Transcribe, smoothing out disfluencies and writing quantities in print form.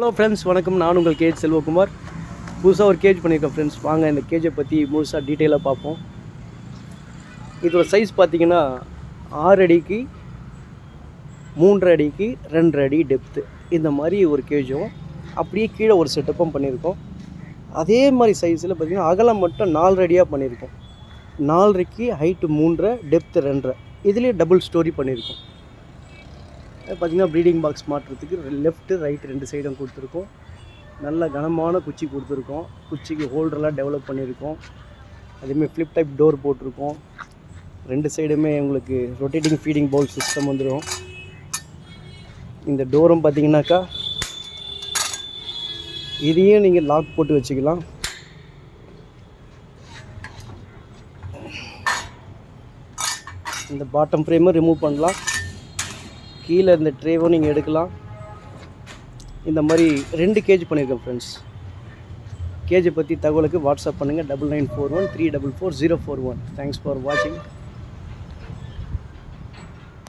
Hello friends, வணக்கம். நான் உங்கள் கேஜ் செல்வகுமார். புதுசாக ஒரு கேஜ் பண்ணியிருக்கேன் ஃப்ரெண்ட்ஸ். வாங்க இந்த கேஜை பற்றி முழுசாக டீட்டெயிலாக பார்ப்போம். இதோட சைஸ் பார்த்தீங்கன்னா 6 அடிக்கு 3 அடிக்கு 2 அடி டெப்த்து, இந்த மாதிரி ஒரு கேஜும் அப்படியே கீழே ஒரு செட்டப்பும் பண்ணியிருக்கோம். அதே மாதிரி சைஸில் பார்த்திங்கன்னா அகலம் மட்டும் 4 அடியாக பண்ணியிருக்கோம். 4 ஹைட்டு 3, டெப்த்து 2. இதுலேயே டபுள் ஸ்டோரி பண்ணியிருக்கோம். பார்த்திங்கன்னா ப்ரீடிங் பாக்ஸ் மாட்டுறதுக்கு லெஃப்ட்டு ரைட்டு 2 சைடும் கொடுத்துருக்கோம். நல்ல கனமான குச்சி கொடுத்துருக்கோம். குச்சிக்கு ஹோல்டரெலாம் டெவலப் பண்ணியிருக்கோம். அதேமாதிரி ஃப்ளிப் டைப் டோர் போட்டிருக்கோம். 2 சைடுமே உங்களுக்கு ரொட்டேட்டிங் ஃபீடிங் பவுல் சிஸ்டம் வந்துடும். இந்த டோரும் பார்த்திங்கனாக்கா இதையும் நீங்கள் லாக் போட்டு வச்சுக்கலாம். இந்த பாட்டம் ஃப்ரேமும் ரிமூவ் பண்ணலாம். கீழே இந்த ட்ரேவும் நீங்கள் எடுக்கலாம். இந்த மாதிரி 2 கேஜ் பண்ணியிருக்கேன் ஃப்ரெண்ட்ஸ். கேஜை பற்றி தகவலுக்கு வாட்ஸ்அப் பண்ணுங்கள் 9941344041. தேங்க்ஸ் ஃபார் வாட்சிங்.